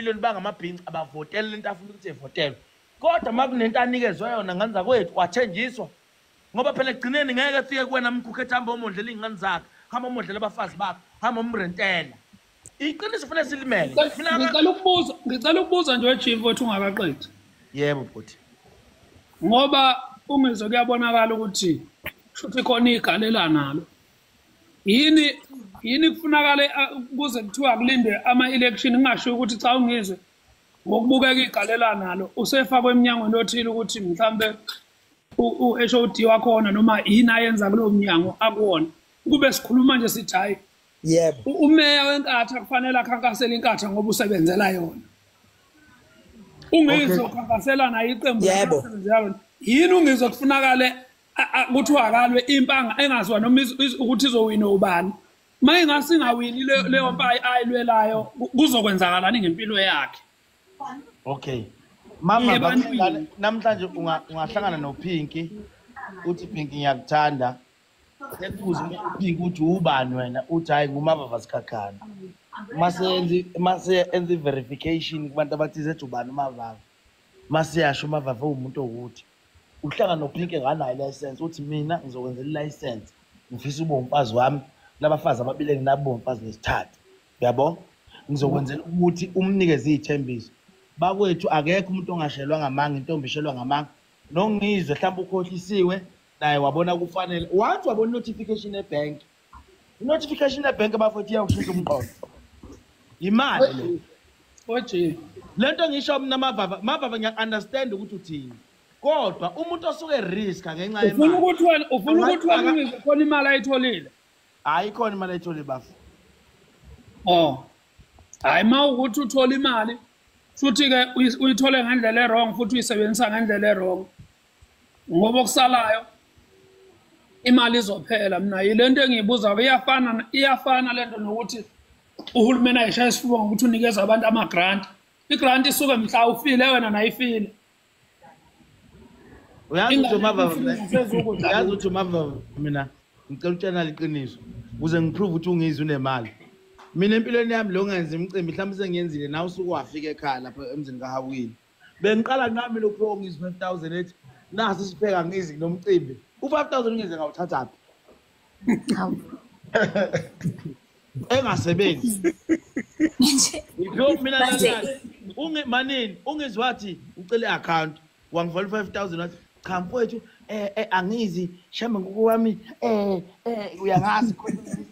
million bangamabhinci abavotela lento afuna ukuthi evotelwe kodwa makunento anikezwe yona nganza kwethu kwathenjiswa ngoba phela egcineni ngeke afike kuwena mkhukhetha hamba umondlela ingane zakhe hamba umondlela abafazi bakhe hamba umrentela iqiniso fanele silimele ngicela ukubuza nje wechief wethu ungakaqedi yebo bhuti ngoba ungizwe kuyabonakala ukuthi futhi khona igalela nalo yini kufunakala kuze kuthiwa kulinde ama-election ngingasho ukuthi cha ungizwe ngokubukeka igalela nalo usefakwe eminyangweni othile ukuthi mhlambe u-HOD wakhona noma yini ayenza kulowo mnyango akuwona kube sikhuluma nje sithi hayi yebo umeya wenkatha kufanele akhankasele inkatha ngoba usebenzela yona ungizwe ukhankasela nayo iqembu yebo yini ungizwe kufunakale kuthiwa akalwe impanga engaziwa noma ukuthi izowina ubani uma ingasingawini leyo mpa ayilwelayo kuzokwenzakalani ngempilo yakhe okay mama namhlanje ungahlangana noPinky uthi Pinky ngiyakuthanda sekubuza uPinky uthi ubani wena uthi hayi ngumabava sikhakhana mase enze verification kubantu abathi zethu ubani umavava mase yasho umavava umuntu ukuthi uhlangana noPinky nganayo license uthi mina ngizokwenzela license ngifisa ube umfazi wami labafazi ababili nginabo umfazi wesithathu yabo ngizokwenzela ukuthi umnikeze izithembiso bakwethu akekho umuntu ongashelwa ngamanga intombi ishelwa ngamanga nongizwe mhlawumbe ukhohlisiwe naye wabona kufanele wathi wabona notification ebank notification ebank abafowethu iyakushisa umqondo imali le oje lento ngisho mina mavava ngiya-understand ukuthi uthini kodwa umuntu osuke risk ngenxa yemali ufuna ukuthi wena khona imali ayitholile hayi khona imali ayitholile bafu hayi ma ukuthi uthola imali futhi ke uyithole ngendlela errong futhi uyisebenzisa ngendlela errong ngoba kusalayo imali izophela mina yilento engiyibuza iyafana lento nokuthi uhulumeni ayishaya isifuba ngokuthi unikeza abantu ama-grant i-grant isuke mhla ufile wena nayifile uyazi ukuthi umava mina ngicela utshela liqiniso ukuze ngiprove ukuthi ungizwe unemali mina empilweni yami lo ngenza imicimbi mhlawumbe sengiyenzile nawe usuke wafika ekhaya lapha emzini kaHawini bengiqala nami lokho ongizwe 5000 ethi nasi sipheka ngizi nomcimbi u5000 ungenze ngawuthathaphi engasebenzi ngipho mina manini ungizwe wathi ucela i-account wangivala 5000 wathi cha mfowethu angizi shamba ngokwami uyangazi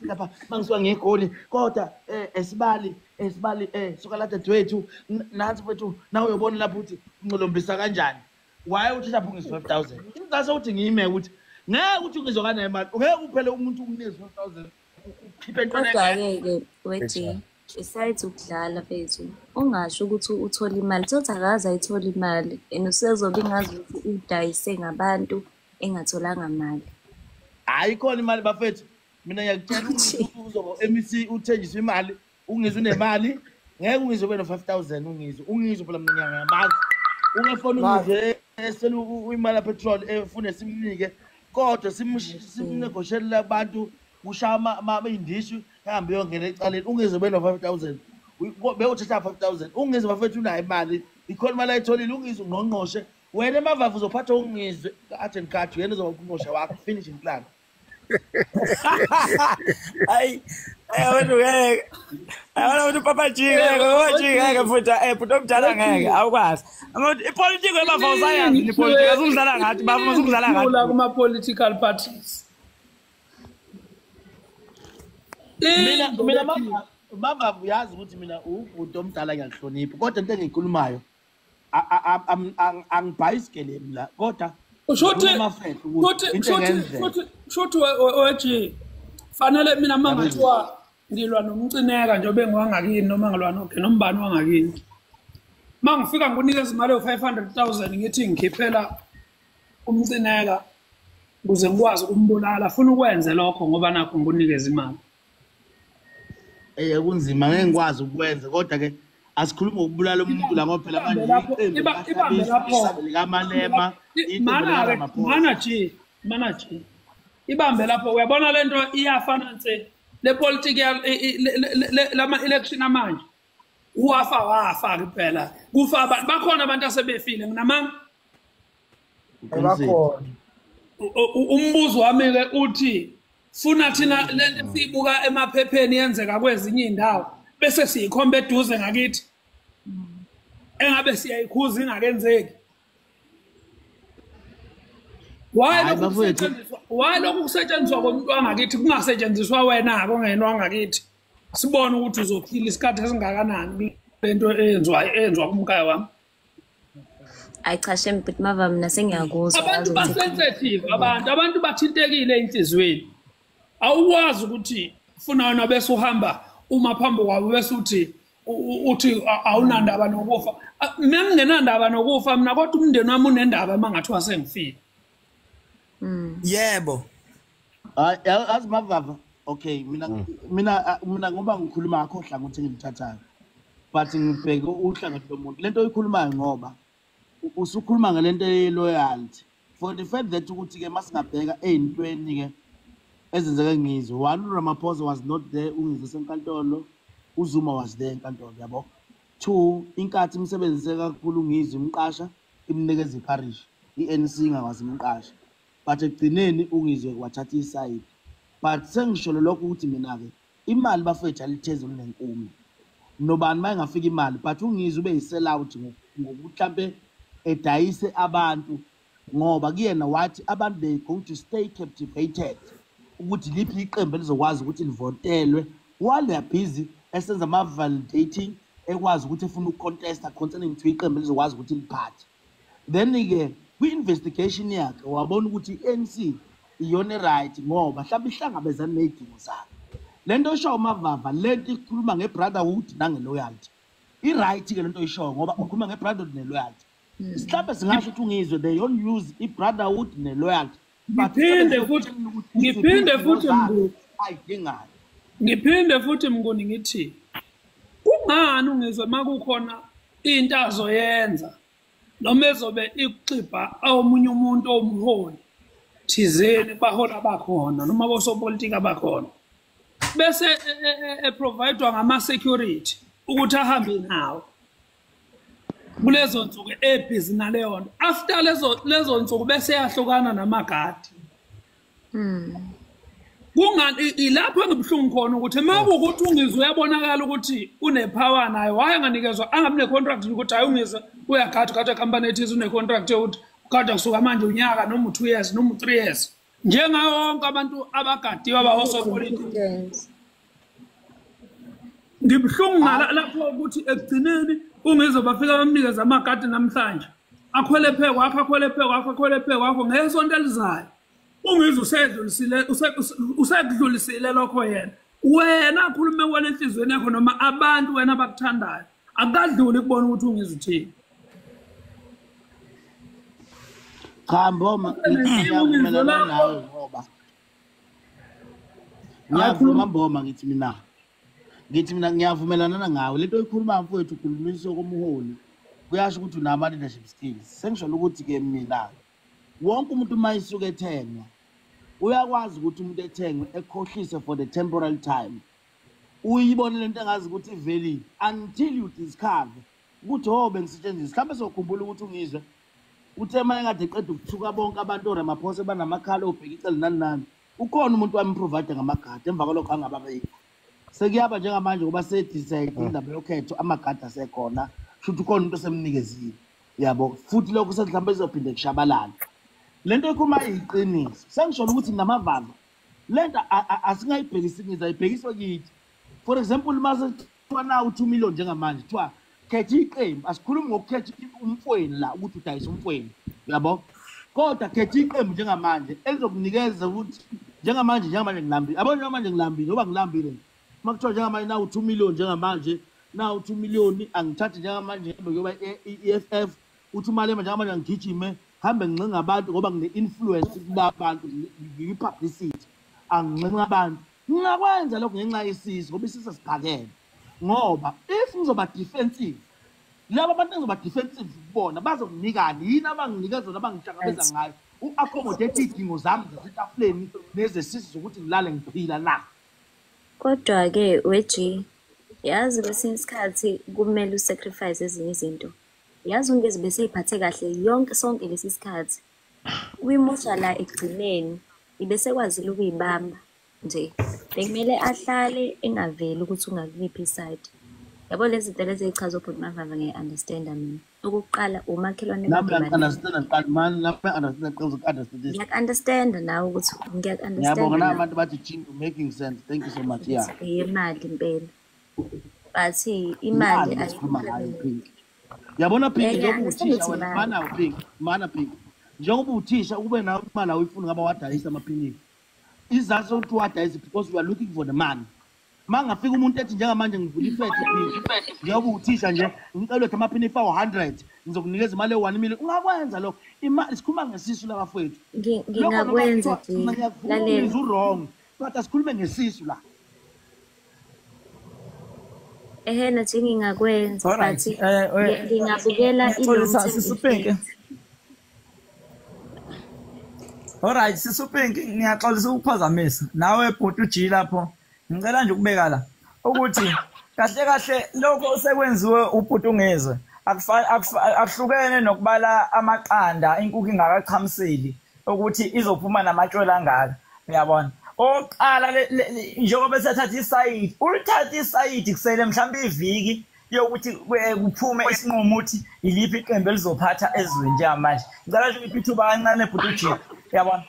lapha mangisuka ngegoli kodwa esibali suka la dadewethu nathi mfowethu nawe uyobona lapho uthi unqolombisa kanjani waye uthi lapho ungizwe 5000 ingase uthi ngiyime ukuthi ngeke uthi ungizokana imali ngeke uphele umuntu umnikeze 5000 ukhiphe intwana kodwa-ke wethi besides ukudlala bethu ungasho ukuthi uthola imali thothi akaze ayithola imali and usezobe ingazi ukuthi udayise ngabantu engatholanga mali hayi khona imali bafethu mina ngiyakutshela ukuthi uzoba MEC uthenjiswa imali ungizwe unemali ngeke ungizwe no 5000 ungizwe phela mina ngiyamazi ungefona ungizwe esela imali petrol efune simnike kodwa simnegotiate abantu ushama indishu hambe yongena ecaleni ungizwe no 5000 bewuthatha 5000 ungizwe bafethu unayo imali ikhona imali ayitholile ungizwe ngqongqoshe wena emavavu uzophatha ungizwe athi nkathi yena uzoba ungqongqoshe wakho finishing plan hayi wena ngeke ayona ukuthi papa ngeke futhi puto mdala ngeke awukwazi ipolitiki emavavu sayazi ipolitiki azungidlala ngathi bafuna uzungidlala ngathi la kuma political parties mina mama uyazi ukuthi mina ubhuti omdala ngiyahlonipha kodwa into engiyikhulumayo angibhayisikele mina kodwa shothi oje fanele mina mangathiwa ngilwa nomcineka njengoba ngwangakini noma ngilwa nombani wangakini mangifika ngikunikeza imali yo500,000 ngithi ngikhiphela umcineka ukuze ngikwazi ukumbulala afuna ukwenze lokho ngoba nakho ngikunikeza imali kunzima ngeke ngikwazi ukwenza kodwa ke asikhuluma ngokubulala umuntu la ngoba phela manje ibambe lapho likamalema manager ibambe lapho uyabona lento iyafana nse le politics lama election amanje wafa kuphela kufa abantu bakhona abantu asebefile nginamanga Bakhona. umbuzo wami ke uthi funa thina lento sibuka emaphepheni yenzeka kwezinye indawo bese siyikhomba eduze ngakithi engabe siyayikhuza ingakenzeki why lokhu kusetshenziswa komuntu wangakithi kungasetshenziswa wena kongenwa wangakithi sibone ukuthi uzophila isikhathi esingakanani lento eyenzwa kumkhaya wami Ayichashe mphathi mava mina sengiyakuzwa abantu basensitive abantu bathintekile enhlizweni awukwazi ukuthi ufuna wena bese uhamba uma phambi kwabo bese uthi awunandaba nokufa mina ngingenandaba nokufa mina kodwa umndeni wami unendaba mangathiwa sengifile Yebo. Azimavava okay mina ngoba ngikhuluma ngakho hlangothi ngimthathayo but ngibheke uhlangothi lomuntu lento oyikhulumayo ngoba usukhuluma ngalento ye-loyalty for the fact that ukuthi ke masingabheka ey'ntweni ke ezenzeka ngizwe one Ramaphosa was not there ungizwe senkantolo uZuma was there enkantolo yabo two inkathi imsebenzise kakhulu ngizwe imqasha imnikeza iparish i-ANC ingakwazi imqasha but ekugcineni ungizwe wathatha isayidi but sengisho lokho ukuthi mina ke imali bafethu alithezulu nenkumi nobani mayengafika imali but ungizwe ube yi-sell out ngokuhlampe edayise abantu ngoba kuyena wathi abantu they going to stay captivated ukuthi liphi iqembu elizokwazi ukuthi livotelwe while they are busy esenza ama-validating ekwazi ukuthi efuna ukucontesta concerning to iqembu elizokwazi ukuthi liphathe then-ke kwi-investigation yakhe wabona ukuthi i-ANC iyona right ngoba mhlawumbe ihlangabezane ney'dingo zakhe le nto ishoyo Mavava lento ikhuluma nge-brotherhood nange-loyalty i-right-ke le nto ishoyo ngoba ukhuluma nge-brotherhood ne-loyalty mhlawumbe singasho ukuthi ungizwe they don't use i-brotherhood ne-loyalty ngiphinde futhi mnguni ngithi kungani ungizwe makukhona into azoyenza noma ezobe ikuxibha omunye umuntu omholi thizeni bahola bakhona noma bosopolitika bakhona bese providwa ngama-security ukuthi ahambe nawo kulezo nsuku ebhizi naleyo nto after lezo nsuku bese yahlukana namagadi kungani ilapho engibuhlungu khona ukuthi makuwukuthi ungizwe uyabonakala ukuthi unepower nayo waye nganikezwa angabi ne-contract ukuthi hayi ungizwe uyagada company ethize une-contract yokuthi ugada kusuka manje unyaka noma u-2 years noma u-3 years njengayo wonke abantu abagadiwe abawosopolitiki ngibuhlungu lapho ukuthi ekugcineni ungizwe bafika bamnikeza amagadi namhlanje akhwele phekwakho ngesonto elizayo ungizwe usedlulisile lokho yena wena akhulume wena enhlizweni yakho noma abantu wena abakuthandayo akadluli kubona ukuthi ungizwe uthini cha mboma ngiyavumelana nawe ngoba ngiyavuma mboma ngithi mina ngiyavumelana ngawe lento oyikhuluma mfowethu ukhulumiso komholi kuyasho ukuthi unama leadership skills sengisho ukuthi ke mina wonke umuntu mayisuka ethengwa uyakwazi ukuthi umuntu ethengwe ekhohlise for the temporal time uyibone lento engazi ukuthi ivalid until you discover ukuthi bengisetshenziswa mhlawumbe sokhumbula ukuthi ungizwe uthema engade eqeda ukuthuka bonke abantu oRamaphosa banamakhala obheka icele nani ukhona umuntu wami-provide ngamagadi emva kwalokho angababekho sekuyaba njengamanje ngoba sedecide indaba yokhetho amagadi asekhona futhi ukhona umuntu osemnikezile yabo futhi lokho mhlawumbe izophinde kushabalala lento ekhuluma iyiqiniso sengishona ukuthi namavava lento asingayibhekisi ngizayibhekiswa kithi for example mase kuthiwa nawu 2 million njengamanje kuthiwa khetha iqembu asikhulumi ngokukhetha umfweni la ukuthi udayisa umfweni yabo kodwa khetha iqembu njengamanje elizokunikeza ukuthi njengamanje ngilambile yabo njengamanje ngilambile ngoba ngilambile makuthiwa njengamanje nawu 2 million njengamanje nawu 2 million angithathe njengamanje ngoba i-EFF uthi imali njengamanje angigijime hambe ngincenga abantu ngoba ngine-influence kubantu ngiyi-publicity angincenga abantu ngingakwenza lokho ngenxa yesizwe ngoba isizwe siphakeme ngoba if ngizoba defensive laba abantu engizoba defensive kubona bazokunikani yini abanginikeza zona abangihlangabeza ngayo u-accommodate iy'dingo zami zasetafuleni nezesizwe zokuthi ngilale ngiphila na kodwa-ke weji yazi kwesinye isikhathi kumele usacrifice ezinye izinto. Yazi ungeze bese iphathe kahle yonke sonke lesi sikhathi. Uyimosha la ekugcineni ibese kwazile ukuyibamba nje. Bekumele ahlale engaveli ukuthi ungakuphi iside. Yabo lezi zinto lezi ezichaza ubhuti Mavava ngiyi-understanda mina. Okokuqala umakhelwane ngiyaku-understanda nawe ukuthi ngiyaku-understanda. Ngiyabonga abantu bathi Chingu making sense. Thank you so much. Yeah. Imali impela. But imali yabona Pink njengoba uthisha wena mana Pink njengoba uthisha ube nawe imali awuyifuni ngaba wadayisa amaphilisi izathu sokuthi wadayisa because you are looking for the money mangafika umuntu ethi njengamanje ngivula ifethi Pink njengoba uthisha nje ngicela ukuthi amaphilisi awu100 ngizokunikeza imali e1 million ungakwenza lokho imali sikhuluma ngesisu labafowethu ngingakwenza nje lalela wrong but asikhulume ngesisu la nathi ngingakwenza but ngingabukela ilomthetho. Alright sisupinki ngiyaxolisa ukuphazamisa nawe bhuti uji lapho ngicela nje ukubeka la ukuthi kahle lokho sekwenziwe ubhuti ungezwe akuhlukene nokubala amaqanda inkukhu ingakachamiseli ukuthi izophuma namatshwela angaka uyabona. Oqala njengoba sethatha isayidi ulithatha isayidi kusele mhlawumbe iviki yokuthi kuphume isinqumo ukuthi iliphi iqembu elizophatha ezweni njengamanje. Ngicela nje ukuthi ithuba kancane bhuti uji uyabona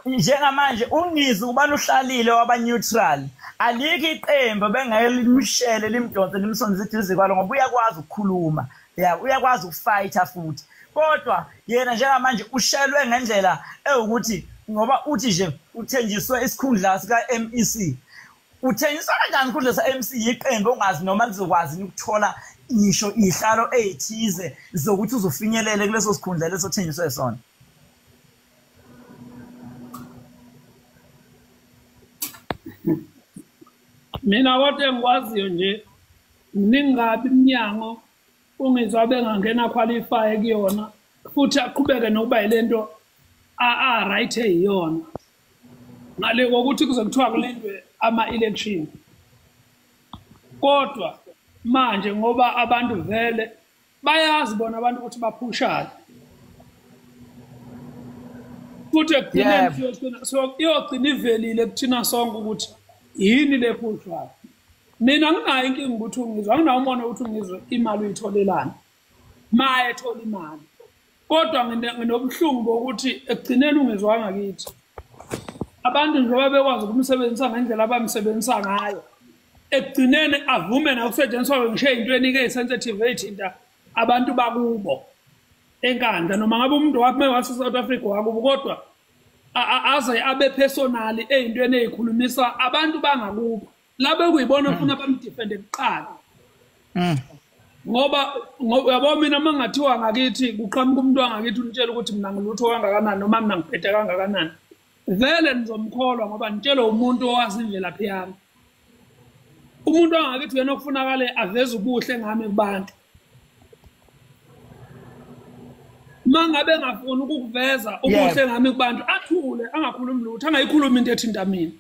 njengamanje ungizwe ubani uhlalile waba neutral alikho iqembu bengayelimshele limdonse limsonze idize kwalo ngoba uyakwazi ukukhuluma uyakwazi ukufighta futhi kodwa yena njengamanje ushelwe ngendlela ukuthi ngoba uthi nje uthenjiswe isikhundla sika MEC uthenjiswa kanjani isikhundla sa MEC yiqembu ongazi noma lizokwazi ukuthola ngisho ihlalo ezithize zokuthi uzofinyelele kuleso sikhundla leso thenjiswe sona. Mina kodwa engikwaziyo nje ningabi iminyango ungizwa bengangena qualify kuyona futhi aqhubeke nokuba yilento right eyiyona ngale kokuthi kuze kuthiwa kulindwe ama-election kodwa manje ngoba abantu vele bayazi bona abantu ukuthi baphushane futhi ekugcineni iyogcina ivelile kuthina sonke ukuthi yini le phushwayo. Mina nginayo inkinga ukuthi ungizwa anginawo umono ukuthi ungizwe imali uyitholelana ma ethola imali kodwa nginobuhlungu bokuthi ekugcineni ungizwanga kithi abantu njengoba bekwazi ukumsebenzisa ngendlela abamsebenzisa ngayo ekugcineni avume nakusetshenziswa ngisho ey'ntweni ke-sensitive ey'thinta abantu bakubo enkandla noma ngabe umuntu wakume wase-South Africa wakubo kodwa aze abe personally ey'ntweni ey'khulumisa abantu bangakubo labe kuyibona ufuna bamdifende kuqala ngoba yabo mina mangathiwa ngakithi kuqhamuka umuntu wangakithi unitshela ukuthi mina ngilutho kangakanani noma mina ngiphethe kangakanani vele nizomkholwa ngoba nitshela umuntu owazi imvelaphi yami. Umuntu wangakithi yena okufunakale aveze ubuhle ngami kubantu mangabe ngafuni ukuveza ubuhle ngami kubantu athule angakhulumi lutho angayikhulumi into ethinta mina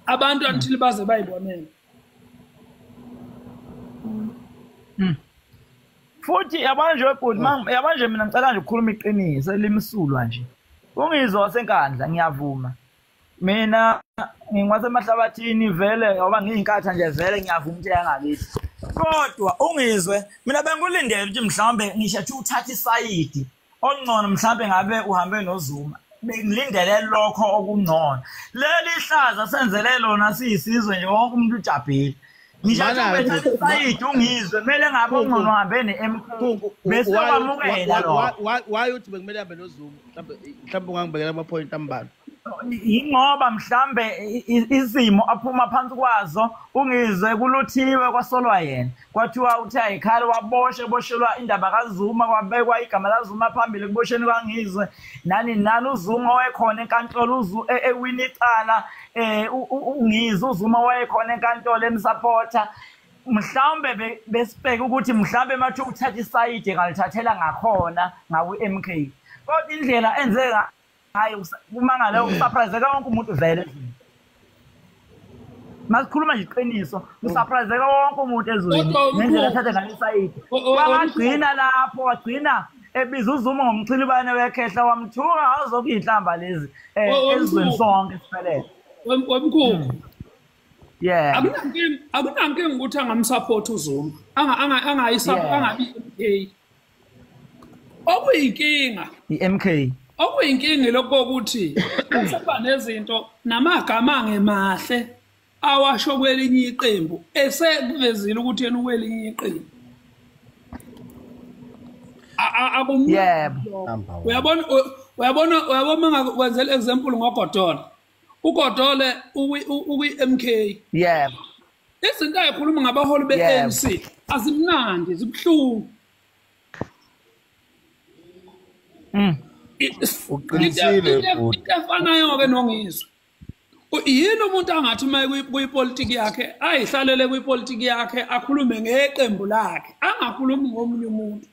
abantu until baze bayibonele. Futhi yabona nje webhuti yabona nje mina ngicela nje ukukhuluma iqiniso elimsulwa nje ungizwa senkandla ngiyavuma mina ngingwasemahlabathini vele ngoba ngiyinkatha nje vele ngiyavuma ukuthi yangakithi kodwa ungizwe mina bengulindele ukuthi mhlawumbe ngisho ukuthi uthatha isayidi ongcono mhlawumbe ngabe uhambe noZuma bengilindele lokho okungcono leli hlaza senzele lona siyisizwe nje wonke umuntu ujabhile ngisho ukuthi sayidi ungizwe kumele ngabe ongcono hambe neMK bese kwamukela lo why uthi bekumele hambe noZuma mhlawumbe ungangibekela ama point ambalwa ingoba mhlambe izimo aphuma phansi kwazo ungizwe kuluthiwe kwasolwa yena kwathiwa uthi ayikhali waboshelwa indaba kaZuma kwabekwa igama laZuma phambili kubosheni kwangizwe nani uZuma wayekhona enkantolo ewina icala ungizwe uZuma wayekhona enkantolo emsupporta mhlawumbe besibheka ukuthi mhlawumbe mathi uthatha isayidi ngalithathela ngakhona ngaku-MK kodwa indlela enzeka hayi kumangala usurprise ka wonke umuntu vele masikhuluma nje iqiniso usurprise wonke umuntu ezweni Kodwa ngendlela umkhulu- ethathe ngale side Wagcina lapho wagcina ebiza uZuma ngomchilibane wekhehla wamthunga awuzokuyihlamba lezi ezweni sonke siphelele wemkhulu yeah akunankinga ukuthi angamsupport uZuma angabi MK okuyinkinga iMK okuyinkinga lokho ukuthi useba nezinto namagama angemahle awasho kwelinye iqembu esevezile ukuthi yena ukwelinye iqembu uyabona wenzela example ngoGodole uGodole ukwi-MK yeah izinto ayikhuluma ngabaholi be-ANC azimnandi zibuhlungu Uqinisile futhi. into efanayo-ke nongizwe yini umuntu angathi uma kuyipolitiki yakhe ayihlalele kwipolitiki yakhe akhulume ngeqembu lakhe angakhulumi ngomunye umuntu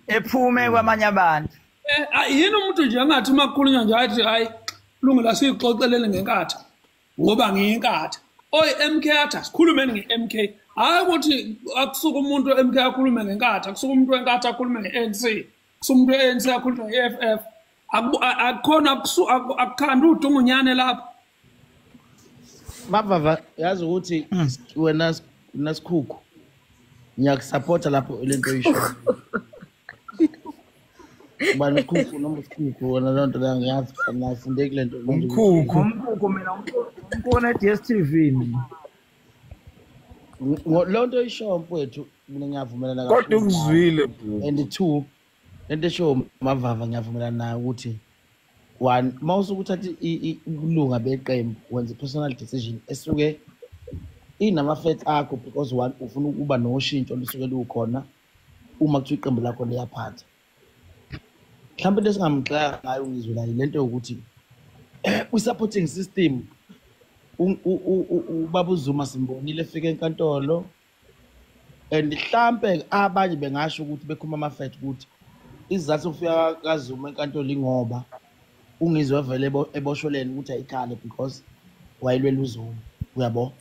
ephume kwamanye abantu yini umuntu nje angathi uma kukhulunywa nje athi hayi kulungela siyixoxelele ngenkatha ngoba ngiyinkatha MK athi sikhulumeni nge-MK hayi ukuthi akusuka umuntu MK akhulume ngenkatha akusuka umuntu wenkatha akhulume nge-ANC kusuka umuntu we-ANC akhulume nge-EFF akukhona akukhanda udungunyane lapho Mavava yazi ukuthi wena nasikhukhu ngiyakusupporta lapho lento oyisho bani khukhu noma sikhukhu wona lonto la ngiyazi nafunde kule nto umkhukhu mina umbona eDSTV lonto oyisho mfowethu mina ngiyavumelana Kodwa ukuzwile bro. and two lento esho Mavava ngiyavumelana nayo ukuthi one mawusukuthatha ukulunga beqembu wenza personal decision esuke inama facts akho because one ufuna ukuba noshintsho lisuke lukhona uma kuthi iqembu lakho liyaphatha mhlawumbe lesingamxaka ngayo ngizwela lento ukuthi kwi-supporting system ubaba uZuma simbonile efika enkantolo and mhlawumbe abanye bengasho ukuthi bekhuluma ama-fact ukuthi isizathu sokufika kaZuma enkantolo ingoba ungizwe vele ebosholeni ukuthi ayikhale because wayilwela uZuma uyabo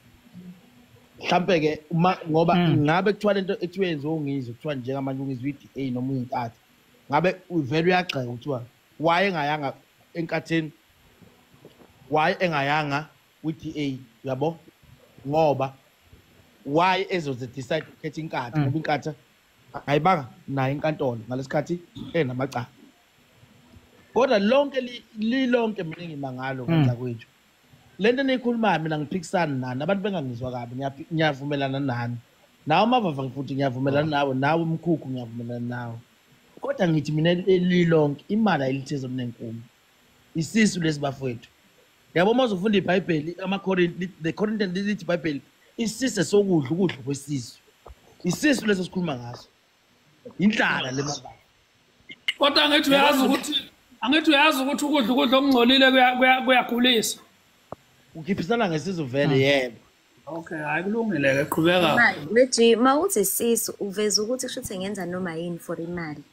mhlawumbe ke ngoba ngabe kuthiwa lento ekuthiwa yenziwe ungizwe kuthiwa njengamanje ungizwe i-DA noma uyinkatha ngabe uvele uyagxeka kuthiwa waye engayanga enkatheni waye engayanga with-DA uyabo ngoba waye ezoze decide ukhetha inkatha ngoba inkatha ayibanga nayo inkantolo ngalesikhathi enamacala kodwa lonke lilonke mina ngimangalo kwenza kwethu lento neyikhulumayo mina ngiphikisana nani abantu bengangizwa kabi ngiyavumelana nani nawe Mavava futhi ngiyavumelana nawe nawe umkhukhu ngiyavumelana nawe kodwa ngithi mina lilonke imali ayilithizo nenkulu isisu lesibafowethu yabo mawuzofunda iBhayibheli the Corinthians lithi iBhayibheli isise sokudla ukudla kwesisu isisu leso sikhuluma ngaso inhlala leMavava kodwa angithi uyazi ukuthi ukudla okungcolile kuyagulisa ukhiphisana ngesizo vele yebo okay hayi kulungile ke qhubeka Reggie mawuthi sisu uveza ukuthi kusho ngenza noma yini for imali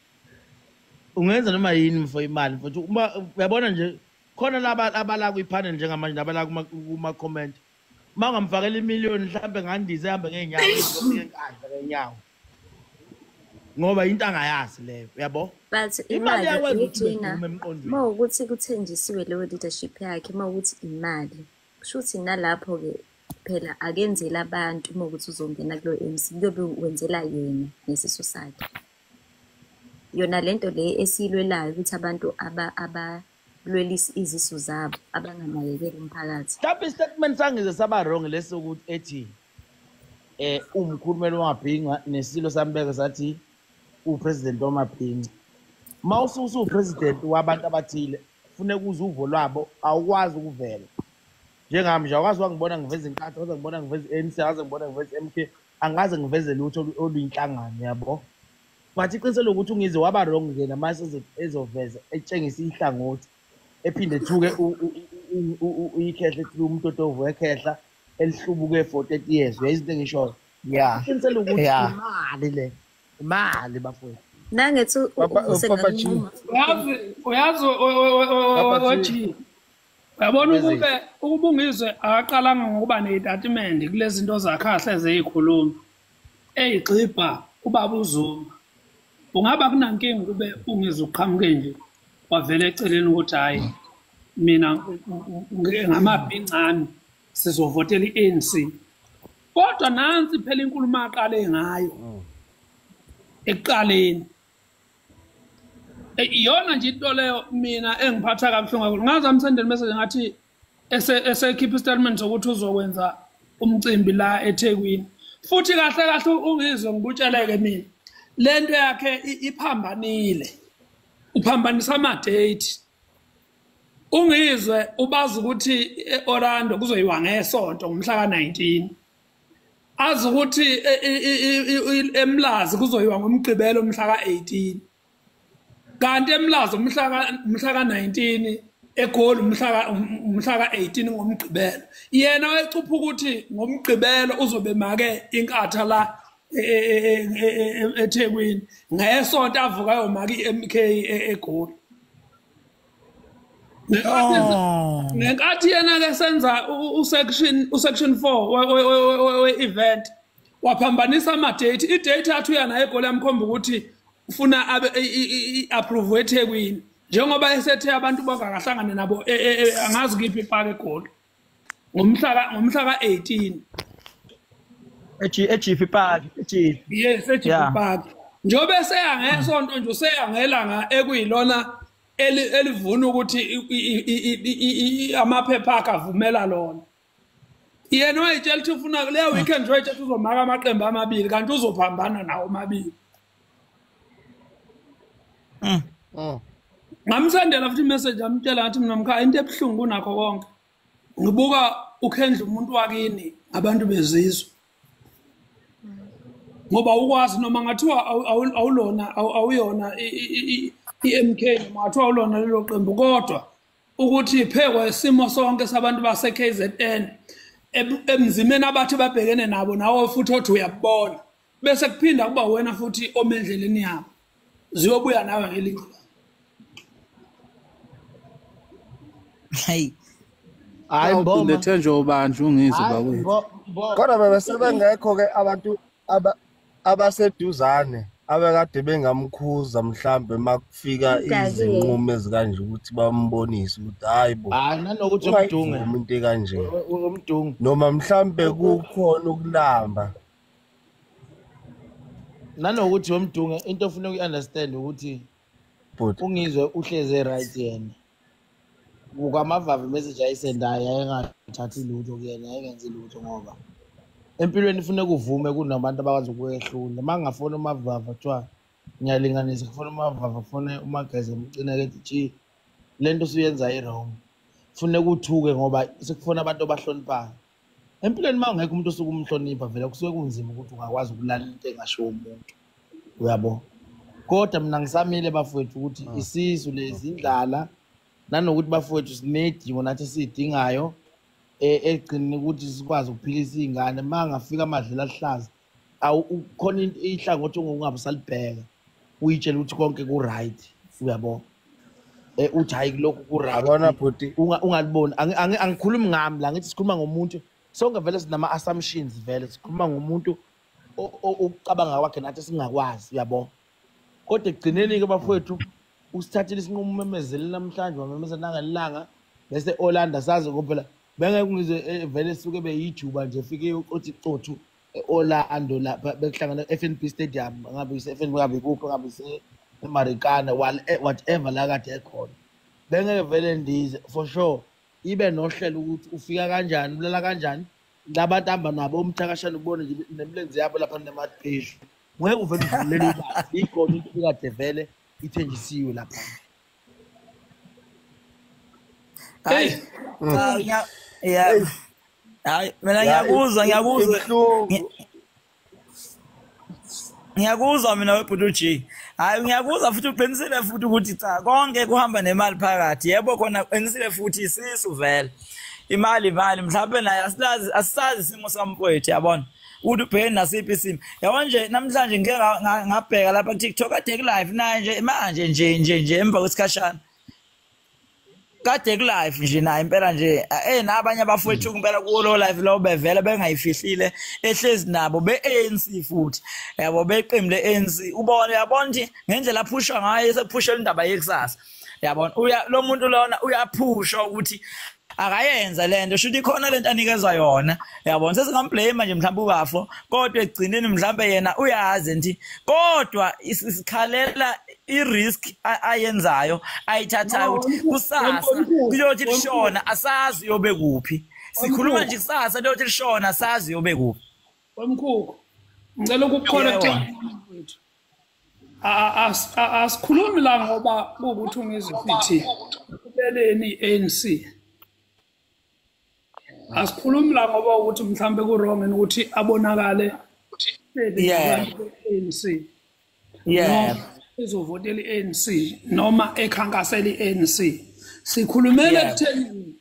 ungenza noma yini for imali futhi uma uyabona nje khona laba abala kwipanel njengamanje nabala kuma comment mangamfakela imillion mhlambe ngandize hambe ngeenyawo ngizofika enkandla ngenyawo ngoba into angayazi leyo uyabo but imali yakwazi ukuthi ithina ume emqondweni mawukuthi kuthenjisiwe leyo leadership yakhe mawukuthi imali kushuthi nalapho ke phela akenzela abantu mawukuthi uzongena kulo MC kuyobe wenzela yena nesiso sakhe yona lento le esilwelayo ukuthi abantu abalwelisa izisu zabo abanganakekeli umphakathi mhlawumbe istatement sangize saba wrong lesokuthi ethi umkhulumeli wamabhinga nesilo sambeke sathi upresident wamabhinga mawususa upresident wabantu abathile kufuneka uze uvo lwabo awukwazi ukuvela njengami nje awukwazi ukungibona ngiveza inkatha awukwazi ngibona ngiveza ANC awukwazi ngibona ngiveza MK angaze ngiveze lutho oluyinhlangano yabo but iqiniselo ukuthi ungize waba wrong nje namase ezoveza etshengisa ihlangothi ephinde thuke uyikhehla ethi umuntu otovu ekhehla elihlubuke for 30 years uyayizinto engisho yeah iqiniselo ukuthi imali le imali bafowethu nangethi uyazi Uyabona ukubungizwe akaqalanga ngokuba nezitatimende kulezi zinto zakhahle eziyikhuluma. Eyigxibha ubaba uZuma. Ungaba kunankinga kube ungizwe uqhamuke nje wavela eceleni ukuthi hayi mina ngamabhincane sizovotela iANC. Kodwa nansi phela inkulumo aqale ngayo. Ekuqaleni. Iyona nje into leyo mina engiphatha kabuhlungu kakhulu. Ngaze amsendele message ngathi esekhipha istatement sokuthi uzokwenza umcimbi la eThekwini. Futhi kahle ungizwe ngikutsheleke mina. Lento yakhe iphambanile. Uphambanisa ama date. Ungizwe ubazi ukuthi eOrlando kuzoyiwa ngesonto ngomhla ka19. Azi ukuthi eMlazi kuzoyiwa ngomgqibelo umhla ka18. Kanti eMlazi umhla ka19 eGoli umhla ka18 ngomgqibelo. Yena wecupha ukuthi ngomgqibelo uzobe make inkatha la eThekwini ngesonto avuka yomaka iMK eGoli. Ngenkathi yena ke senza usection 4 we-event waphambanisa ama-date. I-date athi uyana eGoli yamkhomba ukuthi ufuna approve eThekwini njengoba esethe abantu bangakahlangane nabo angazi kiphi iphaka eGoli ngomhla ka18 echief park yes echief park njobe seya ngesonto nje useyangelanga ekuyilona elivuna ukuthi amaphepha akhe avumela lona. Yena wayitshela ukuthi ufuna le weekend nje uzomaka amaqembu amabili kanti uzophambana nawo amabili. Ngamsendela futhi message amtshela ngathi mina mkhaya into ebhlungu nakho konke. Ngibuka ukhendla umuntu wakini abantu bezizwe. Ngoba ukwazi noma ngathiwa awulona awuyona iMK noma ngathiwa awulona lelo qembu kodwa ukuthi iphekwa isimo sonke sabantu base KZN emzimeni abathi babhekene nabo nawo futhi othi uyabona bese kuphinda kuba wena futhi omendleleni yabo ziyobuya nawe ngelinye. Hey hayi mbona lethenje ubanje ungizwe bakwethu kodwa bebesebengekho ke abantu abaseduzane abekade bengamkhuza mhlambe makufika izinqumo ezikanje ukuthi bambonise ukuthi hayibo nanokuthi umdunge umuntu ekanje umdunge noma mhlambe kukhona ukulamba nanokuthi umdunge into ofuna uku-understand ukuthi ungizwe uhleze right yena ukamavava message ayisendayo ayengathathi lutho kuyena ayengenzi lutho ngoba empilweni ifune kuvume kunabantu abakwazi ukwehlula mangafona umavava kuthiwa ngiyalinganisa kufona umavava fone umageze umcineke ethi lento usuyenza i-wrong fune kuthuke ngoba sekufona abantu abahloniphayo empilweni mangekho umuntu osuke umhlonipha vele kusuke kunzima ukuthi ungakwazi ukulalela into engasho umuntu uyabo kodwa mina ngisamile bafowethu ukuthi isisu lezi indlala nanokuthi bafowethu sinedingo nathi sidingayo egcini ukuthi sikwazi ukuphilisa izingane mangafika amadlela ahlaza ukhona ihlangothi ongabusalibheka uyitshela ukuthi konke ku right uyabo uthi hayi lokho ku right abona bhuti ungaliboni angikhulumi ngami la ngithi sikhuluma ngomuntu sonke vele sinama assumptions vele sikhuluma ngomuntu ucabanga kwakhe nathi singakwazi uyabo kodwa egcineni ke bafowethu usithathile isinqumo memezele namhlanje wamemezela nangelanga bese Orlando sazi kuphela bengeke ngizwe vele suke beyijuba nje fike uthi cothu eOrlando lapha bekuhlangana FNB Stadium ngabe ise-FNB ngabe kuphi ngabe ise-Marikana whatever la kade ekhona bengeke vele ndize for sure ibe nohlelo ukuthi ufika kanjani ulala kanjani labantu hamba nabo umthakashana ubone nje nemlenze yabo lapha nematpage ngeke uvele uvulele ibala ikhona into kade vele ithenjisiwe lapha. Hayi hayi mina ngiyakuzwa mina webhuti G. Hayi ngiyakuzwa futhi uqinisile futhi ukuthi cha konke kuhamba nemali phakathi yebo khona uqinisile futhi isisu vele imali mhlawumbe naye asisazi isimo sampwethu yabona uthi ubhekene nasiphi isimo yabona nje namhlanje ngeke ngabheka lapha ku TikTok ade live naye nje manje nje emva kwesikhashana kade ku live nje na impela nje nabanye abafowethu impela ku lo live lo bevela bengayifihlile ehlezi nabo be-ANC futhi yabo beqembu le-ANC ubone yabona nje ngendlela aphushwa ngayo sephushela indaba yekusasa yabona lo muntu lona uyaphushwa ukuthi akayenza lento shuthi ikhona lento anikezwa yona yabona sesingamblame nje mhlawumbe ubafo kodwa egcineni mhlawumbe yena uyazi nti kodwa isikhalela i-risk ayenzayo ayithathayo ukuthi kusasa kuyothi lishona asazi yobe kuphi sikhuluma nje kusasa kuyothi lishona asazi yobe kuphi wemkhukhu ngicela ukucorrecta mfowethu asikhulumi la ngoba kuwukuthi ungizifithi kubeleni i-ANC asikhulumi la ngoba ukuthi mhlambe ku wrong ukuthi abonakale ANC ezovotela i-ANC noma ekhankasela i-ANC sikhulumela ekutheni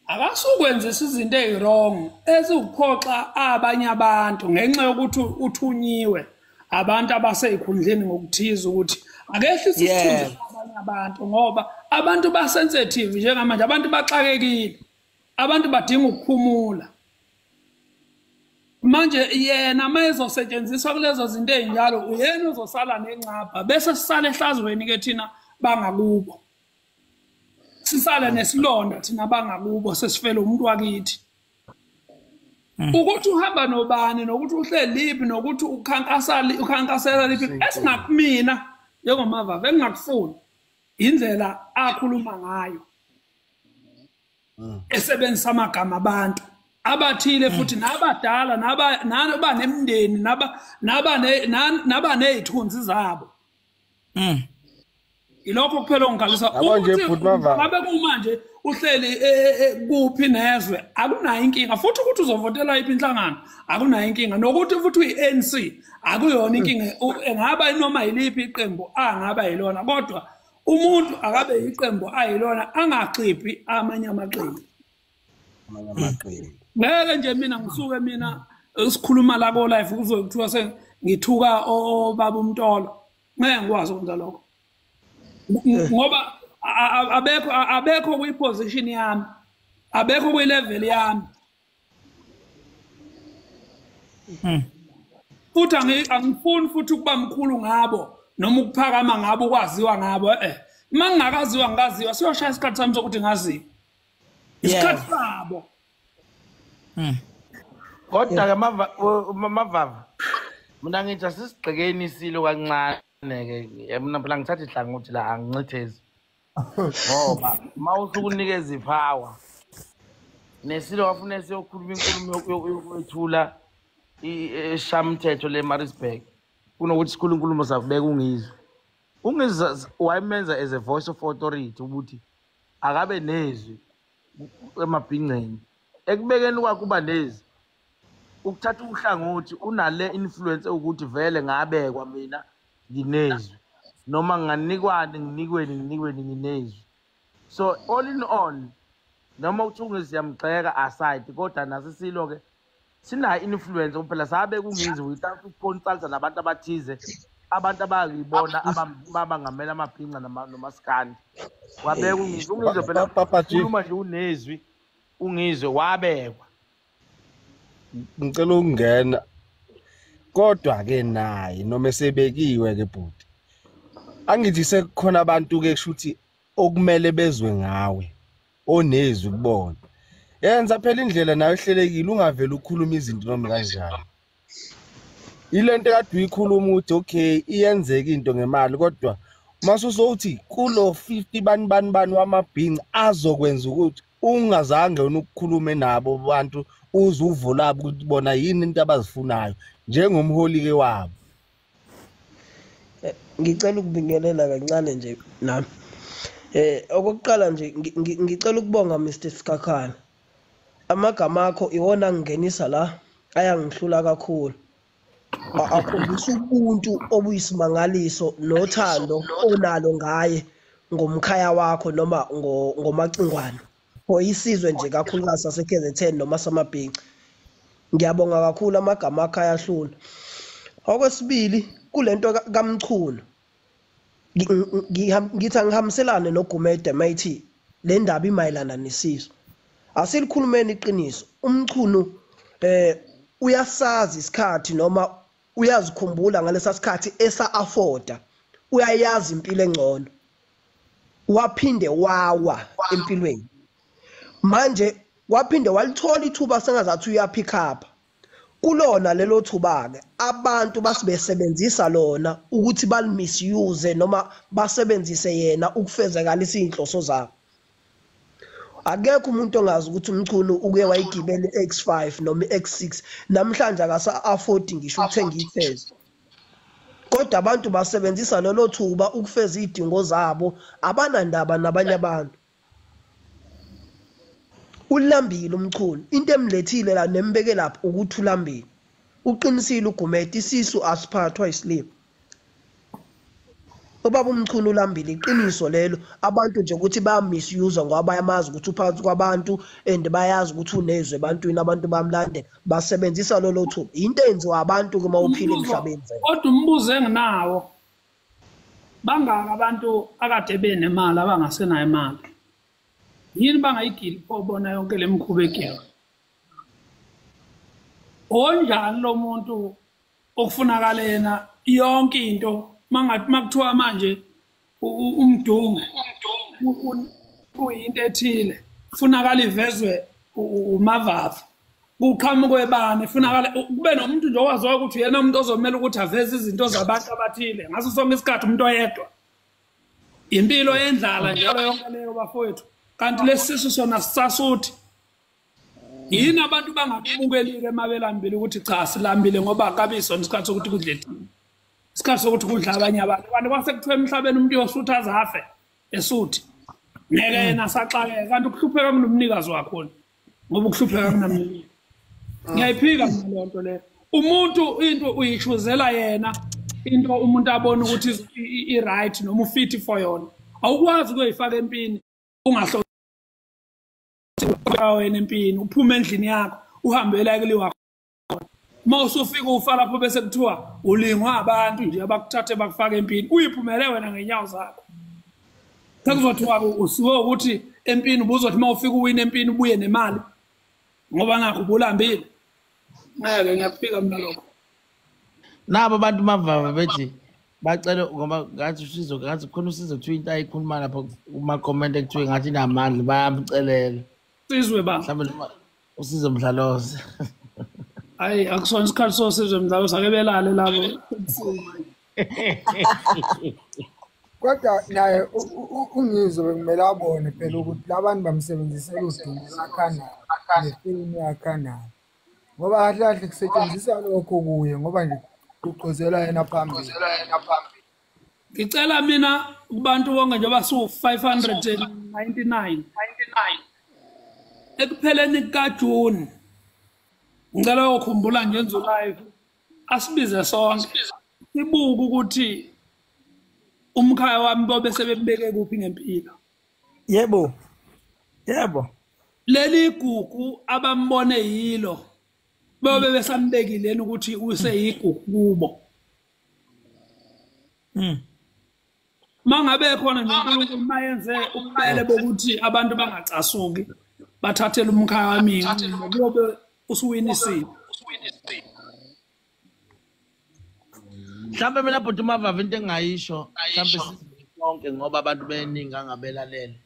akasukwenzisa izinto ezirong ezikuphoxa abanye abantu ngenxa yokuthi uthunyiwe abantu abaseyikhundleni ngokuthiza ukuthi akehle isithunzi abanye abantu ngoba abantu basensitive njengamanje abantu baxakekile abantu badinga ukuphumula manje yena mayezosetshenziswa kulezo zinto ezinjalo uyena uzosala nencapha bese sisala ehlazweni ke thina bangakubo sisala nesilonda thina bangakubo sesifela umuntu wakithi ukuthi uhamba nobani nokuthi uhleli liphi nokuthi ukhankasela liphi esingakumina njengomavava engingakufuni indlela akhuluma ngayo esebenzisa amagama abantu abathile futhi nabadala naba nemndeni naba nezithunzi zabo ilokho kuphela ongalisa ngabe kumanje uhleli kuphi nezwe akunayo inkinga futhi ukuthi uzovotela iphi inhlangano akunayo inkinga nokuthi futhi uyi-ANC akuyona inkinga engaba noma yiliphi iqembu angaba yilona kodwa umuntu akabe iqembu ayilona angaciphi amanye amaqembu ngeke nje mina ngisuke mina sikhuluma la ko live kuzokuthiwa sengithuka obaba uMtolo ngeke ngikwazi ukwenza lokho ngoba abekho kwi-position yami abekho kwi-level yami futhi angifuni futhi ukuba mkhulu ngabo noma ukuphakama ngabo ukwaziwa ngabo uma ngingakaziwa ngikaziwa siyoshaya isikhathi sami sokuthi ngaziwa isikhathi sabo kodwa-ke mavava mina ngithi asisigxekeni isilo kancane-ke mina phela ngithatha ihlangothi la angincithezi ngoba uma usukunikeza iphawa nesilo wafuna siyokhuluma inkulumo yokwethula eshamthetho le-Maritzburg kunokuthi sikhuluma inkulumo sakubeka ungizwe wayemenza as a voice of authority ukuthi akabe nezwi emabhingceni ekubekeni kwakhe kuba nezwi ukuthatha uhlangothi unale influence ukuthi vele ngabekwa mina nginezwi noma nganikwani nginikweni nginezwi so all in all noma uthi ungiziyamgxeka aside kodwa nasisilo-ke sinayo influence phela sabe kungizwe without ukuconsulta nabantu abathize abantu abangibona abangamela amabhinqa nomasikandi wabeka ungizwe phela ukhuluma nje unezwi ungizwe wabekwa ngicela ukungena kodwa-ke naye noma esebekiwe-ke bhuti angithi sekukhona abantu-ke kushuthi okumele bezwe ngawe onezwi kubona yenza phela indlela nayo ehlelekile ungavele ukhuluma izinto noma kanjani ilento kade uyikhuluma ukuthi okay iyenzeka into ngemali kodwa masusothi kulo 50 bani wamabhinqa azokwenza ukuthi ungazange ukukhulume nabo abantu uze uvulaba ukuthi bona yini into abazifunayo njengomholi-ke wabo. Ngicela ukubingelela kancane nje nami. Okokuqala nje ngicela ukubonga Mr Sikakhana. Amagama akho iwona ngingenisa la ayangihlula kakhulu. Akhombisa ubuntu obuyisimangaliso nothando onalo ngaye ngomkhaya wakho noma ngomacingwane. Isizwe nje kakhulukazi saseKZN noma samabhinqa. Ngiyabonga kakhulu amagama akho ayahlula. Okwesibili kulento kaMchunu. Ngithi angihambiselane noGumede mayithi le ndaba imayelana nesizo. Asilikhulumeni iqiniso. Umchunu uyasazi isikhathi noma uyazikhumbula ngalesa sikhathi esa-afforda. Uyayazi impilo engcono. Waphinde wawa empilweni. Manje waphinde walithola ithuba sengazathi uyapick up. Kulona lelo thuba-ke abantu basebenzisa lona ukuthi balimisuse noma basebenzise yena ukufezekalisa inhloso zabo. Akekho umuntu ongazi ukuthi umchunu uke wayigibela iX5 noma iX6 namhlanje akasa-afford ngisho ukuthenga ifeze. Kodwa abantu basebenzisa lelo thuba ukufeza izidingo zabo abanandaba nabanye abantu. Ulambile umchunu into emlethile la nembeke lapha ukuthi ulambile. Uqinisile uGumede isisu asiphathwa islip. Ubaba umchunu ulambile iqiniso lelo abantu nje ukuthi bayamisuse ngoba bayamazi ukuthi uphathi kwabantu and bayazi ukuthi unezwe ebantwini abantu bamlande basebenzisa lolo thuba. Into enziwa abantu kuma uphile emhlabeni. Kodwa umbuzo enginawo bangaka abantu akade benemali abangasenayo imali. Yini bangayigili phobona yonke lemkhubekelo? Onjani lo muntu okufunakala yena yonke into mangathi makuthiwa manje umdungu kuyinto ethile kufunakala ivezwe umavavu kuqhamuke kwebani kufunakala kube nomuntu nje owaziwa ukuthi yena umuntu ozomela ukuthi aveze izinto zabantu abathile ngaso sonke isikhathi umuntu oyedwa impilo yendlala njalo yonke leyo bafowethu. Kanti lesisu sona sisasuthi yini abantu bangakubukelile emabelambili ukuthi cha silambile ngoba akabisona isikhathi sokuthi kudle thina isikhathi sokuthi kudla abanye abantu basekuthiwa emhlabeni umuntu yosutha azafe esuthi ngeke yena saxakeka kanti ukuhlupheka kunomnikazi wakho ngoba ukuhlupheka kunamnikazi. Ngiyayiphika mina le nto le umuntu into uyishuzela yena into umuntu abona ukuthi i-right noma ufit for yona awukwazi ukuyifaka empini ungahlo wena empini uphuma endlini yakho uhambe la kuliwa mawuse ufika ufa lapho bese kuthiwa ulingwa abantu nje abakuthathe bakufaka empini uyiphumele wena ngenyawo zakho. Sekuzothiwa usiwe ukuthi empini ubuzothi mawufika uwina empini ubuye nemali ngoba ngakho ubulambile. Ngeke ngiyafika mina lokho. Nabo abantu mavava bethi bacela ngoba ngathi usizo ngathi khona usizo kuthiwa into ayikhuluma lapha kuma comment ekuthiwa ngathi inamandla bayamcelela. Sizwe ba. Mhlawumbe usizo mdlaloze. Hayi akusona isikhathi sosizo mdlaloze ake belale labo. Kodwa naye ungizwe bekumele abone phela ukuthi labantu bamsebenzisela udinga lakhanda nefilimi yakhanda. Ngoba kahle kusetshenziswa lokho kuye ngoba nje kuqhozela yena phambili. Ngicela mina kubantu bonke nje basu 599 ekupheleni kaJune ngicela ukukhumbula nje enzo live asibize sonke sibuka ukuthi umkhaya wami bobe sebebeke kuphi ngempilo. Yebo Leli gugu abambone yilo bobe besambekileni ukuthi useyigugu kubo. Mangabe khona nje uNkulunkulu mayenze ubele bokuthi abantu bangacasuki bathathele umkhaya wami ngobe usuwinisile. Mhlawumbe mina bhuti mavava into engayisho mhlawumbe sonke ngoba abantu beningi angabelalele.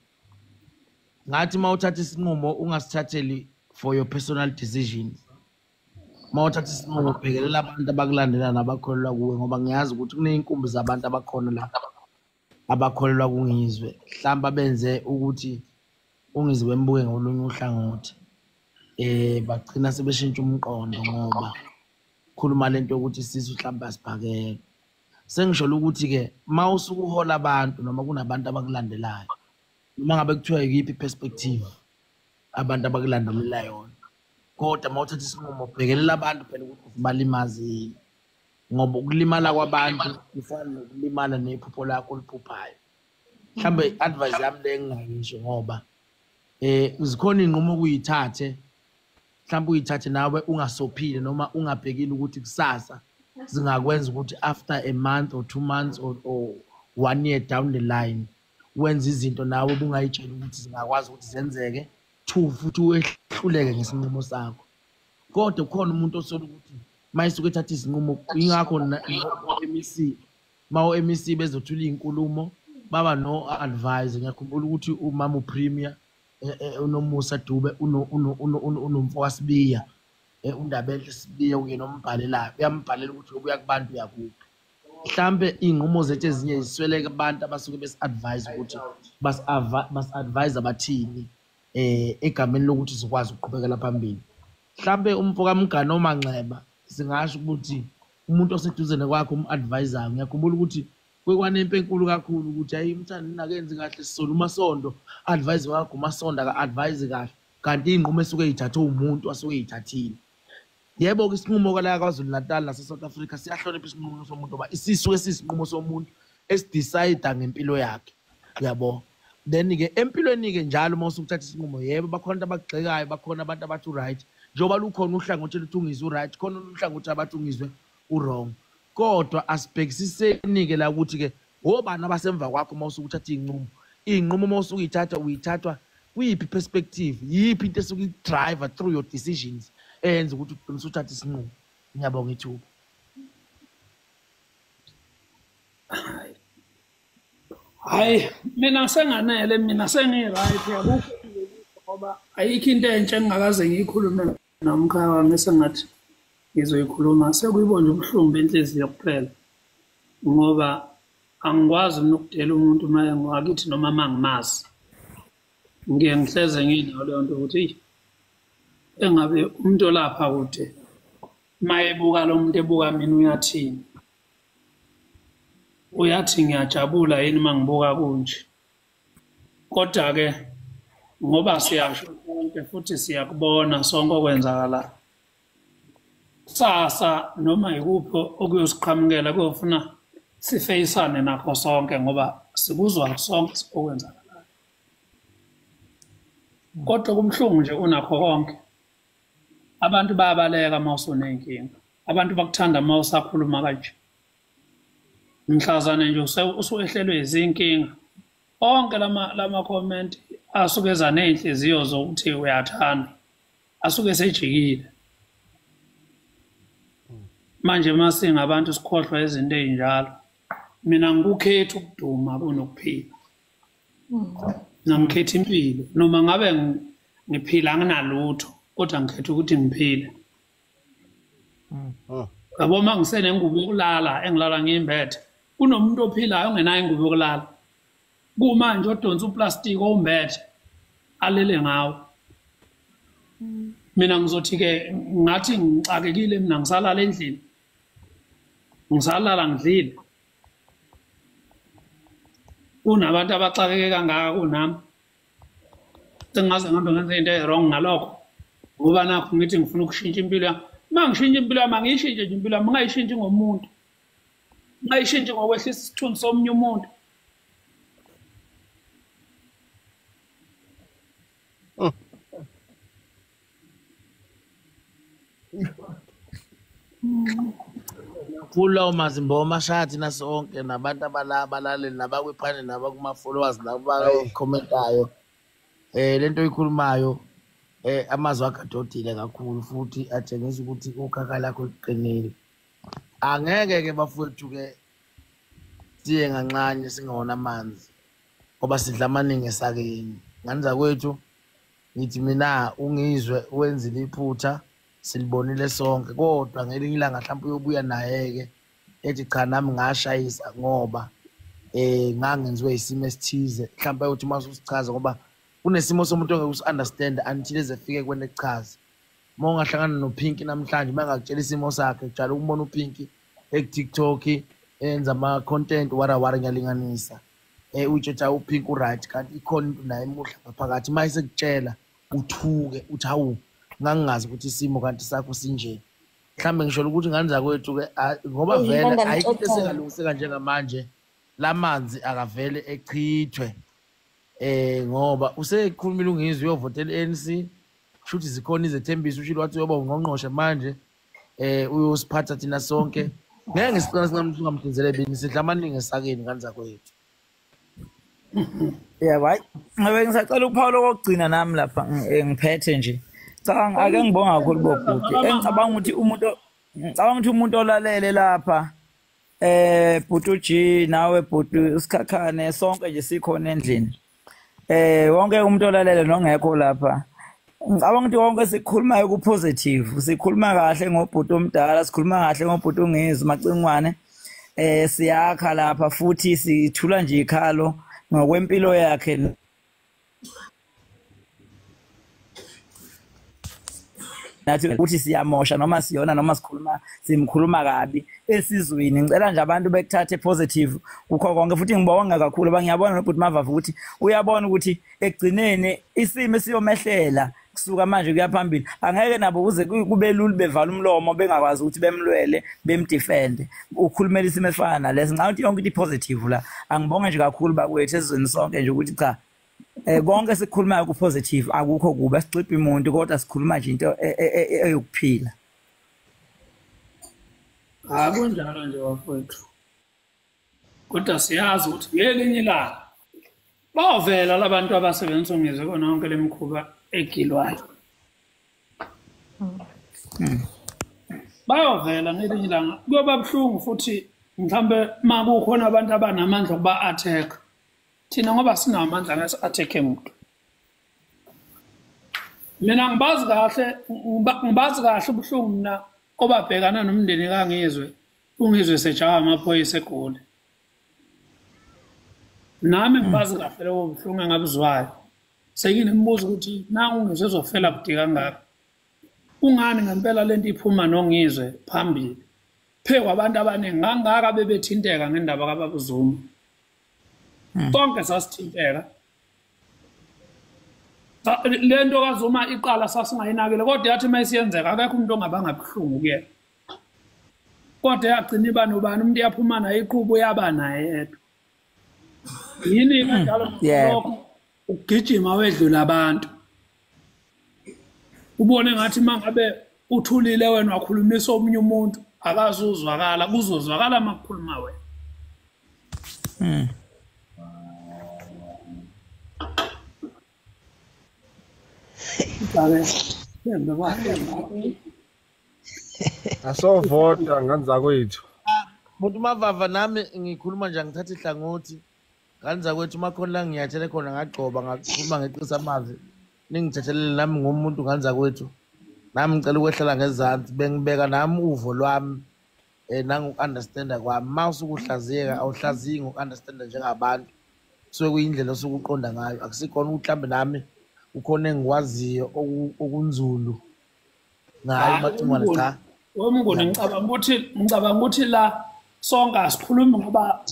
Ngathi mawuthatha isinqumo ungasithatheli for your personal decisions. Mawuthatha isinqumo ubhekelela abantu abakulandela nabakholelwa kuwe ngoba ngiyazi ukuthi kuneyinkumbi zabantu abakhona la abakholelwa kungizwe. Mhlawumbe benze ukuthi ungizwe bembuke ngolunye uhlangothi. Bagcina sebeshintsha umqondo ngoba khuluma lento ukuthi isisu mhlawumbe asiphakele. Sengisho ukuthi ke mawusuku uhola abantu noma kunabantu abakulandelayo noma ngabe kuthiwa yiphi perspective abantu abakulandelela yona kodwa mawuthatha isinqumo ubhekelela abantu phela ukuthi balimazile ngoba ukulimala kwabantu kufana nokulimala nephupho lakho oliphuphayo. Mhlambe advice yami le engingayisho ngoba uzikhona inqumo ukuyithathe mhlambe uyithathe nawe ungasophile noma ungabhekile ukuthi kusasa zingakwenza ukuthi after a month or 2 months or 1 year down the line wenza izinto nawe bungayitshela ukuthi zingakwazi ukuthi zenzeke 2 futhi wehluleke ngesinqumo sakho kodwa khona umuntu osola ukuthi mayisuke ethatha izinqumo ingakho MEC mawo MEC bezothula inkulumo baba no advise ngiyakhumbula ukuthi umama uPremier unomusa Dube unomfo Sibiya undabele Sibiya uyena ombhalelayo uyambhalela ukuthi ubuya kubantu yakuphi mhlambe inqumo zethu ezinye isweleke abantu abasuke besi-advise ukuthi basi-advise abathini egameni lokuthi sikwazi ukuqhubekela phambili mhlambe umfo kaMgana oManxeba singasho ukuthi umuntu oseduze nekwakho um-adviser ngiyakhumbula ukuthi kwekwanempe enkulu kakhulu ukuthi hayi mthandi nakenzi kahle sisola uMasondo advise wakho uMasondo aka-advise kahle kanti inqumo esuke eyithathe umuntu asuke eyithathile yebo isinqumo kwala kwaZulu Natal nase South Africa siyahlonipha isinqumo somuntu ngoba isisuke sisinqumo somuntu esidecide ngempilo yakhe uyabo then ke empilweni ke njalo mawusuke uthatha isinqumo yebo bakhona abagxekayo bakhona abantu abathi right njoba lukhona uhlangothi luthungizwe uright khona uhlangothi abathungizwe urong kodwa asibhekisiseni ke la ukuthi ke obani abasemva kwakho mawusuke uthatha inqumo mawusuke uyithathwa kuyiphi perspective yiphi into esuke driver through your decisions enza ukuthi uqinise uthatha isinqumo ngiyabonga ithuba hayi mina senganele mina sengi-right yakukho ngoba ayikho into entsha engingakaze ngiyikhulume nomkhaya ngese ngathi ngizoyikhuluma sekuyibona ubuhlungu benhliziyo kuphela ngoba angikwazi nokudela umuntu maye ngakithi noma mangimazi ngiye ngihleze nginayo leyo nto ukuthi engabe umuntu olapha kude mayebuka lo muntu ebuka mina uyathini uyathi ngiyajabula yini mangibuka kunje kodwa ke ngoba siyasho konke futhi siyakubona sonke okwenzakala sasa noma ikuphi okuyosiqhamukela kuyofuna sifeyisane nakho sonke ngoba sikuzwa sonke okwenzakala kodwa kumhlungu nje unakho konke abantu bayabaleka mawusunenkinga abantu bakuthanda mawusakhuluma kanje mhlazane nje usuehlelwe izinkinga onke lama comment asuke eza nenhliziyo zokuthi uyathanda asuke sejikile manje masinga abantu sikhohlwa izinto ezinjalo mina ngikukhetha ukuduma kunokuphila ngikhetha impilo noma ngabe ngiphila nginalutho kodwa ngikhetha ukuthi ngiphile yabo mangisene ngubo yokulala engilala ngimbethe kunomuntu ophilayo ongenayo ingubo yokulala kumanje odonsa uplastic ombethe alele ngawo mina ngizothi ke ngathi ngixakekile mina ngisalala endlini ngisalala ngidlile kunabantu abaxakeke kangaka kunami sengaze ngambe ngenze into wrong ngalokho ngoba nakho ngithi ngifuna ukushintsha impilo yami mangishintsha impilo yami angiyishintshe nje impilo yami ngayishintsha ngomuntu ngayishintshe ngokwehlisa isithunzi somunye umuntu kulawo mazimbo amashadi nasonke nabantu abalaleli nabakwiphane nabakuma-followers nabakhomentayo lento oyikhulumayo amazwi akhe adodile kakhulu futhi atshengisa ukuthi ukhakha lakho liqinile angeke-ke bafowethu-ke siye ngancane singawona amanzi ngoba sidla amaningi esakeni nganza kwethu ngithi mina ungizwe wenzile iphutha silibonile sonke kodwa ngelinye ilanga mhlawumbe uyobuya naye-ke ethi cha nami ngashayisa ngoba ngangenziwe isimo esithize mhlawumbe uthi uma usichaza ngoba kunesimo somuntu ongeke usi-understand until ezefike kwena ekuchaza uma ungahlangana noPinky namhlanje uma ngakutshela isimo sakhe njalo ukubona uPinky ekuTikTok enza ama-content warawara ngiyalinganisa utshetsha uPinky uright kanti ikhona into naye emuhla ngaphakathi uma esekutshela uthuke uthi hawu ngangingazi ukuthi isimo kanti sakho sinje mhlambe ngisho ukuthi ngane zakwethu-ke ngoba vele ayikho into esengalungiseka njengamanje lamanzi akavele echithwe ngoba usekhulumile ungizwe uyovotela i-ANC shuthi zikhona izethembiso ushilo wathi uyoba ungqongqoshe manje uyosiphatha thina sonke ngeke ngisicela singamhlinzele bini sidla amaningi esakeni ngane zakwethu Yeah, right. Ngabe ngisacela ukuphawula kokugcina nami lapha ngiphethe nje. Cha ake ngibonga kakhulu bobhuti. Ngicabanga ukuthi umuntu olalele lapha bhuti uG nawe bhuti uSikhakhane sonke nje sikhona endlini. Wonke umuntu olalele nongekho lapha. Ngicabanga ukuthi wonke sikhulumayo ku positive. Sikhuluma kahle ngobhuti omdala, sikhuluma kahle ngobhuti ungizwe macingwane. Siyakha lapha futhi sithula nje ikhalo ngokwempilo yakhe nathi ukuthi siyamosha noma siyona noma simkhuluma kabi esizweni. Ngicela nje abantu bekuthathe positive kukho konke futhi ngibonga kakhulu ngiyabona nobhuti Mavavu ukuthi uyabona ukuthi ekugcineni isimo esiyomehlela kusuka manje kuya phambili angeke nabo kuze kube lula bevala umlomo bengakwazi ukuthi bemlwele bemdefend ukhulumela isimo efana nalesi. Ngicabanga ukuthi yonke into positive la. Angibonge nje kakhulu bakwethu esizweni sonke nje ukuthi cha konke sikhulumayo ku positive akukho kuba sicipha umuntu kodwa sikhuluma nje into eyokuphila. Akunjalo nje wafowethu. Kodwa siyazi ukuthi ngelinye ilanga bavela labantu abasebenza ungizwe kona yonke lemikhuba egilwayo. Bayovela ngelinye ilanga kuyoba buhlungu futhi mhlambe makukhona abantu abanamandla okuba attack. Thina ngoba sinamandla ngase attack umuntu. Mina ngibazi kahle ubuhlungu mina obabhekana nomndeni kangizwe ungizwe sejawa amaphoyisa eGoli. Nami ngibazi kahle lobo buhlungu engabuzwayo. Senginembuzo ukuthi nangu ungizwe ezofela bude kangaka. Ungani ngempela lento iphuma nongizwe phambili. Phekwa abantu abaningi kangaka bebethinteka ngendaba kaBabuzuma. Konke sasithinteka. Lento kaZuma iqala sasingayinakile kodwa yathi mayisiyenzeka akekho umuntu ongabanga buhlungu kuyena. Kodwa yagcina iba nobani umuntu yaphuma nayo iqhubu yaba naye yedwa. Yini kanjalo lokho ugijima wedlula abantu. Ubone ngathi mangabe uthulile wena wakhulumisa omunye umuntu akazuzwakala kuzozwakala makukhuluma wena. Asovota nganza kwethu. Muthi Mavava nami ngikhuluma nje ngithatha ihlangothi. Nganza kwethu makhona la ngiyathele khona ngagcoba ngakhuluma ngeqisa amazi. Ningithethelele nami ngomuntu nganza kwethu. Nami ngicela ukwehlela ngezansi bengibeka nami uvo lwami nangu understanda kwami. Mawusukuhlaziyeka awuhlaziyi ngokunderstanda njengabantu. Kusuke kuyindlela osukuqonda ngayo. Akusikhona ukuthi mhlambe nami ukhona engikwaziyo okunzulu ngayo macingwane cha. Wemnguni ngicabanga ukuthi la sonke asikhulumi ngoba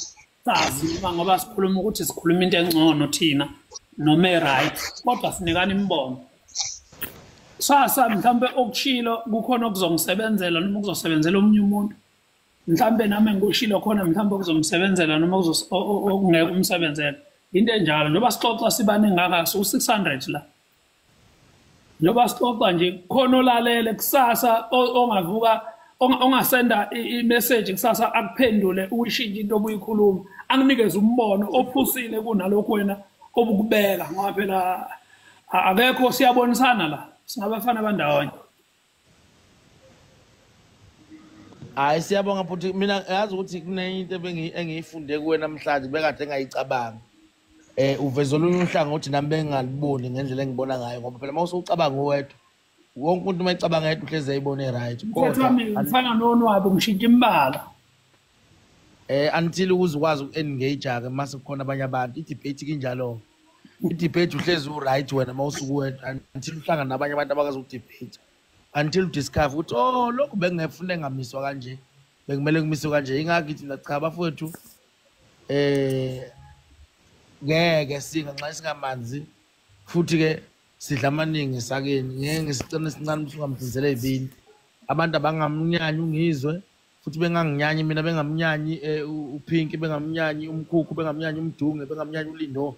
sazi ngoba sikhuluma ukuthi sikhuluma into engcono thina noma eright kodwa sinikana imibono. Sasa mhlambe okushilo kukhona okuzongisebenzela noma kuzosebenzela omunye umuntu. Mhlambe nami ngikushilo khona mhlambe okuzomsebenzela noma okungeke umsebenzela. Into enjalo njengoba sixoxa sibaningi ngaka su600 la. Njengoba sixoxa nje khona olalele kusasa ongavuka ongasenda imessage kusasa akuphendule uyishintshe into obuyikhuluma anginikeze umbono ophusile kunalokho wena obukubeka ngoba phela akekho siyabonisana la singabafana bandawonye. Hayi siyabonga futhi mina yazi ukuthi kunento engiyifunde kuwe namhlanje bekade ngayicabanga. Uveza olunye uhlangothi nami bengaliboni ngendlela engibona ngayo ngoba phela mawusucabanga uwedwa wonke umuntu mayicabanga yedwa uhleze ayibone right kodwa ngifana nonwabo ngishintsha imbala. Until ukwazi uku-engage ke mase kukhona abanye abantu i-debate kinjalo. I-debate uhlezi u-right wena mawusukuwedwa until uhlangana nabanye abantu abakazi ukudebate. Until udiscover ukuthi oh lokho bengingefuna ngamiswa kanje bengimele ngimiswe kanje ingakithi cha bafowethu ngeke singa nxa singamanzi futhi ke sidla amaningi sakeni ngeke ngisicene sincane usungamdizela izibini abantu abangamnyanyi ungizwe futhi benganginyanyi mina bengamnyanyi uPinki bengamnyanyi umkhukhu bengamnyanyi umdunge bengamnyanyi uLindo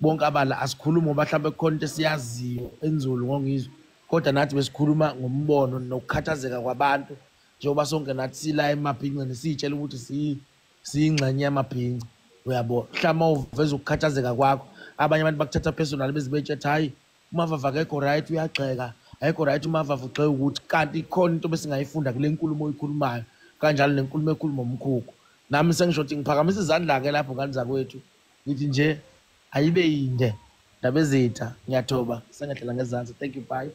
bonke abala asikhuluma mhlawumbe khona into siyaziyo enzulu ngongizwe kodwa nathi besikhuluma ngombono nokukhathazeka kwabantu njengoba sonke nathi sila emabhinqeni sitshela ukuthi siyingxenye yamabhinqa uyabo hlama uveza ukukhathazeka kwakho abanye abantu bakuthatha personal bezibetshe hayi umavava akekho right uyagxeka ayikho right umavava ugxeka ukuthi kanti ikhona into besingayifunda kule nkulumo oyikhulumayo kanjalo nenkulumo ekhuluma umkhukhu nami sengisho ukuthi ngiphakamisa izandla ke lapho ngani zakwethu ngithi nje ayibe yinde ndaba ezitha ngiyathoba sengehlela ngezansi thank you bye